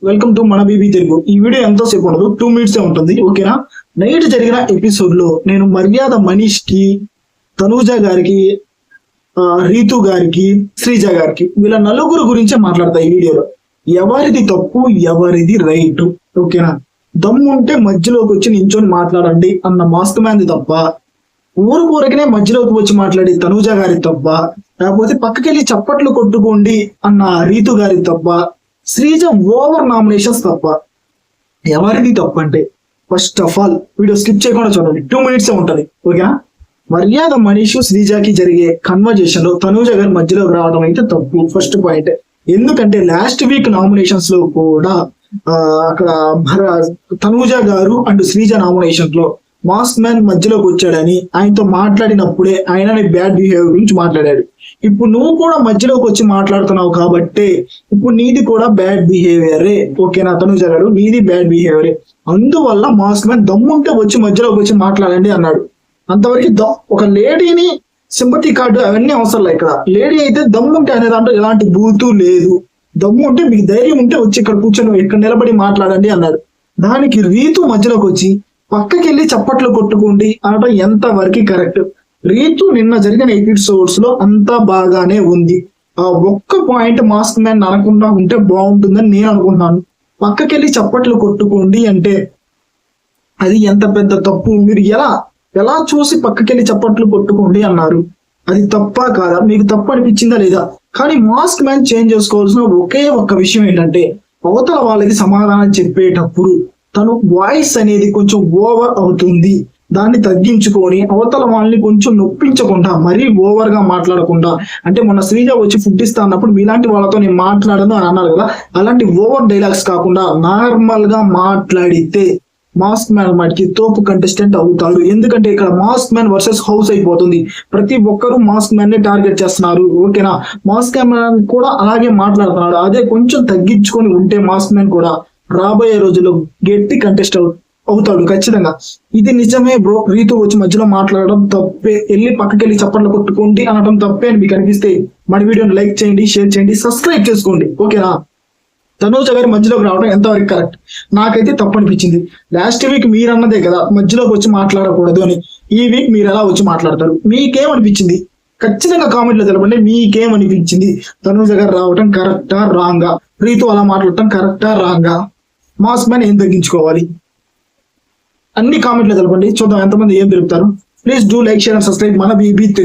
Welcome to మన BB Telugu. ఈ video ఎంతోసేపు ఉండదు, 2 minutes ఉంటుంది. ఓకేనా? నైట్ జరిగిన ఎపిసోడ్ లో నేను మర్యాద మనీష్ కి, తనూజ గారికి, రీతు గారికి, శ్రీజ గారికి, వీళ్ళ నలుగురు గురించే మాట్లాడతా ఈ వీడియోలో. ఎవరిది తప్పు, ఎవరిది రైట్? ఓకేనా? దమ్ము ఉంటే మధ్యలోకి వచ్చి నించొని మాట్లాడండి అన్న మాస్క్ మ్యాన్ది తప్ప, ఊరికనే మధ్యలోకి వచ్చి మాట్లాడి తనూజ గారి తప్ప, లేకపోతే పక్కకెళ్ళి చప్పట్లు కొట్టుకోండి అన్న రీతు గారి తప్ప, శ్రీజ ఓవర్ నామినేషన్స్ తప్ప, ఎవరిది తప్పు అంటే first of all video skip చేయకుండా చూడండి. 2 minutes ఉంటుంది. ఓకేనా? మర్యాద మనీష్ శ్రీజాకి జరిగే కన్వర్జేషన్ లో తనూజ గారి మధ్యలోకి రావడం అయితే తప్పు. First point. ఎందుకంటే లాస్ట్ వీక్ నామినేషన్స్ లో కూడా అక్కడ తనూజ గారు అండ్ శ్రీజ నామినేషన్ లో మాస్క్ మ్యాన్ మధ్యలోకి వచ్చాడని ఆయనతో మాట్లాడినప్పుడే ఆయన బ్యాడ్ బిహేవియర్ గురించి మాట్లాడాడు. ఇప్పుడు నువ్వు కూడా మధ్యలోకి వచ్చి మాట్లాడుతున్నావు కాబట్టి ఇప్పుడు నీది కూడా బ్యాడ్ బిహేవియరే. ఓకేనా తనూజ గారు, నీది బ్యాడ్ బిహేవియరే. అందువల్ల మాస్క్ మ్యాన్ దమ్ముంటే వచ్చి మధ్యలోకి వచ్చి మాట్లాడండి అన్నాడు. అంతవరకు ఒక లేడీని సింపతి కార్డు అవన్నీ అవసరం. ఇక్కడ లేడీ అయితే దమ్ముంటే అనే దాంట్లో ఎలాంటి బూతు లేదు. దమ్ము ఉంటే మీకు ధైర్యం ఉంటే వచ్చి ఇక్కడ కూర్చొని ఇక్కడ నిలబడి మాట్లాడండి అన్నాడు. దానికి రీతు మధ్యలోకి వచ్చి పక్కకి వెళ్ళి చప్పట్లు కొట్టుకోండి అనడం ఎంత వరకు కరెక్ట్? రీతు నిన్న జరిగిన ఎపిసోడ్స్ లో అంతా బాగానే ఉంది. ఆ ఒక్క పాయింట్ మాస్క్ మ్యాన్ అనకుండా ఉంటే బాగుంటుందని నేను అనుకుంటున్నాను. పక్కకెళ్ళి చప్పట్లు కొట్టుకోండి అంటే అది ఎంత పెద్ద తప్పు? మీరు ఎలా చూసి పక్కకెళ్ళి చప్పట్లు కొట్టుకోండి అన్నారు? అది తప్ప కాదా? మీకు తప్పు అనిపించిందా లేదా? కానీ మాస్క్ మ్యాన్ చేంజ్ చేసుకోవాల్సిన ఒకే ఒక్క విషయం ఏంటంటే, అవతల వాళ్ళకి సమాధానం చెప్పేటప్పుడు తను వాయిస్ అనేది కొంచెం ఓవర్ అవుతుంది. దాన్ని తగ్గించుకొని అవతల వాళ్ళని కొంచెం నొప్పించకుండా, మరీ ఓవర్ గా మాట్లాడకుండా, అంటే మొన్న శ్రీజ వచ్చి ఫుడ్ ఇస్తా అన్నప్పుడు మీలాంటి వాళ్ళతో నేను మాట్లాడను అని అన్నారు కదా, అలాంటి ఓవర్ డైలాగ్స్ కాకుండా నార్మల్ గా మాట్లాడితే మాస్క్ మ్యాన్ మటుకి తోపు కంటెస్టెంట్ అవుతాడు. ఎందుకంటే ఇక్కడ మాస్క్ మ్యాన్ వర్సెస్ హౌస్ అయిపోతుంది. ప్రతి ఒక్కరు మాస్క్ మ్యాన్ ని టార్గెట్ చేస్తున్నారు. ఓకేనా? మాస్క్ మ్యాన్ కూడా అలాగే మాట్లాడుతున్నాడు. అదే కొంచెం తగ్గించుకొని ఉంటే మాస్క్ మ్యాన్ కూడా రాబోయే రోజుల్లో గట్టి కంటెస్ట్ అవుతాడు ఖచ్చితంగా. ఇది నిజమే బ్రో. రీతు వచ్చి మధ్యలో మాట్లాడడం తప్పే. వెళ్ళి పక్కకెళ్ళి చప్పట్లు కొట్టుకోండి అనడం తప్పే అని మీకు అనిపిస్తే మన వీడియోని లైక్ చేయండి, షేర్ చేయండి, సబ్స్క్రైబ్ చేసుకోండి. ఓకేనా? తనూజ గారి మధ్యలోకి రావడం ఎంతవరకు కరెక్ట్? నాకైతే తప్పు అనిపించింది. లాస్ట్ వీక్ మీరు అన్నదే కదా మధ్యలోకి వచ్చి మాట్లాడకూడదు అని. ఈ వీక్ మీరు ఎలా వచ్చి మాట్లాడతారు? మీకేమనిపించింది? ఖచ్చితంగా కామెంట్ లో తెలపండి. మీకేమనిపించింది? తనూజ గారు రావటం కరెక్టా రాంగా? రీతు అలా మాట్లాడటం కరెక్టా రాంగా? మాస్క్ మ్యాన్ ఏం తగ్గించుకోవాలి? అన్ని కామెంట్ లో తెలపండి. చూద్దాం ఎంతమంది ఏం తెలుపుతారు. Please do like, share and subscribe మన బీబీ తెలుగు.